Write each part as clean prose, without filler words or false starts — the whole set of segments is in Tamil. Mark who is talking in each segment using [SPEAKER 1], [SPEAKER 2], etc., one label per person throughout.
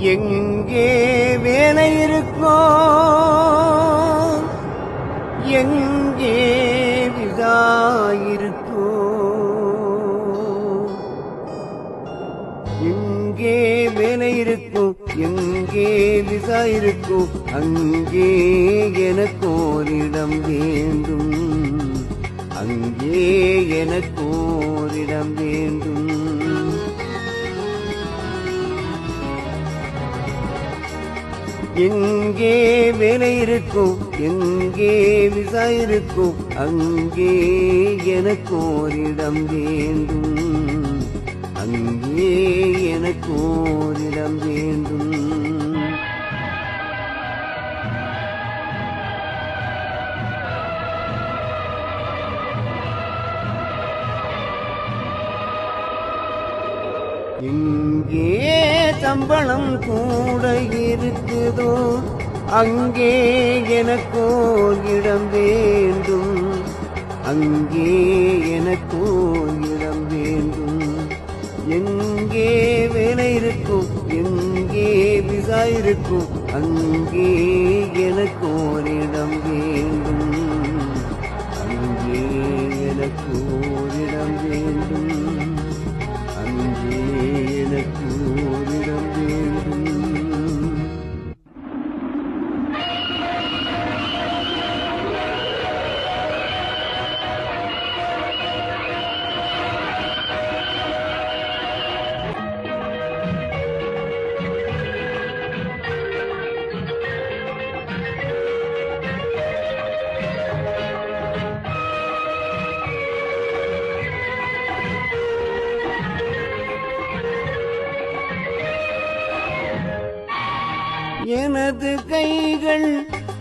[SPEAKER 1] எங்கே வேலை இருக்கோ, எங்கே விதா இருக்கோ, எங்கே வேலை இருக்கும், எங்கே விசா இருக்கும், அங்கே எனக்கோரிடம் வேண்டும், அங்கே எனக்கோரிடம் வேண்டும். எங்கே வேலை இருக்கும், எங்கே விசா இருக்கும், அங்கே எனக்கோரிடம் வேண்டும், அங்கே எனக்கோரிடம் வேண்டும். எங்கே சம்பளம் கூட இருக்குதோ, அங்கே எனக்கோர் இடம் வேண்டும், அங்கே எனக்கோர் இடம் வேண்டும். எங்கே வேலை இருக்கும், எங்கே விசா இருக்கும், அங்கே எனக்கோர் இடம் வேண்டும், அங்கே எனக்கோர் இடம் வேண்டும், அங்கே எனக்கோர் இடம் வேண்டும். எனது கைகள்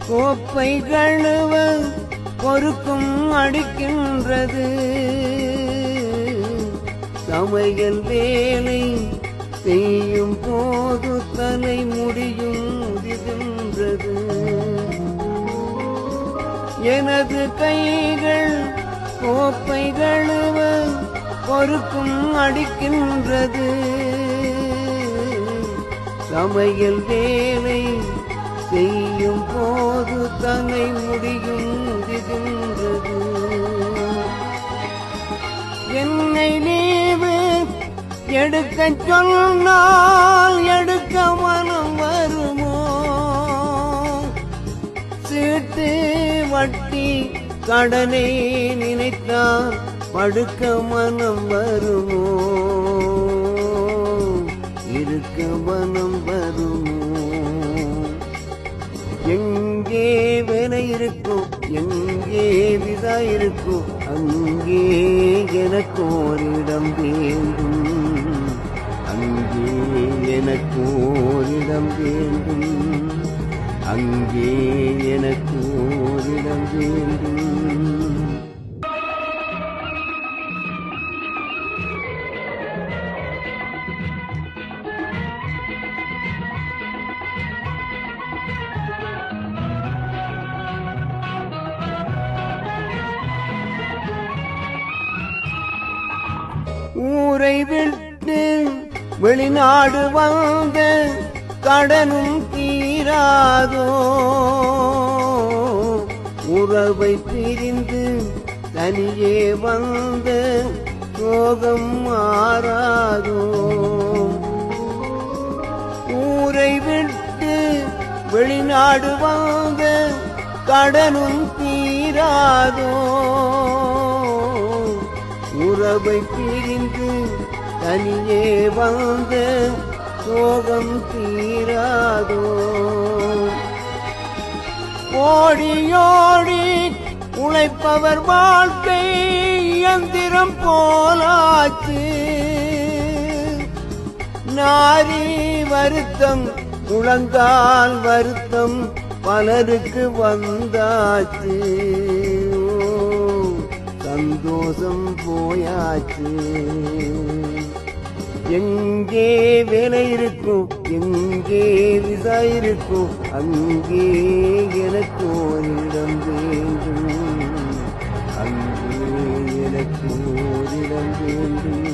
[SPEAKER 1] கோப்பை கழுவ பொறுக்கும் அடிக்கின்றது, சமையல் வேலை செய்யும் போது தலை முடியும் உதிர்கின்றது. எனது கைகள் கோப்பை கழுவ பொறுக்கும் அடிக்கின்றது, சமையல் வேலை செய்யும் போது தன்னை முடியும் உதிர்கின்றது. என்னை லீவு எடுக்க சொன்னால் எடுக்க மனம் வருமோ, சீட்டு வட்டி கடனை நினைத்தால் படுக்க மனம் வருமோ, இருக்க மனம் வருமோ. எங்கே வேலை இருக்கும், எங்கே விதா இருக்கும், அங்கே எனக்கோரிடம் வேண்டும், அங்கே எனக்கோரிடம் வேண்டும், அங்கே எனக்கோரிடம் வேண்டும். ஊரை விட்டு வெளிநாடு வந்த கடனும் தீராதோ, உறவை பிரிந்து தனியே வந்த சோகம் மாறாதோ. ஊரை விட்டு வெளிநாடு வந்த கடனும் தீராதோ, உறவை பிரிந்து தனியே வந்த சோகம் தீராதோ. ஓடியோடி உழைப்பவர் வாழ்க்கை இயந்திரம் போலாச்சு, நாரி வருத்தம் முழங்கால் வருத்தம் பலருக்கு வந்தாச்சு, சந்தோஷம் போயாச்சு. எங்கே வேலை இருக்கும், எங்கே விசா இருக்கும், அங்கே எனக்கோரிடம் வேண்டும், அங்கே எனக்கோரிடம் வேண்டும்.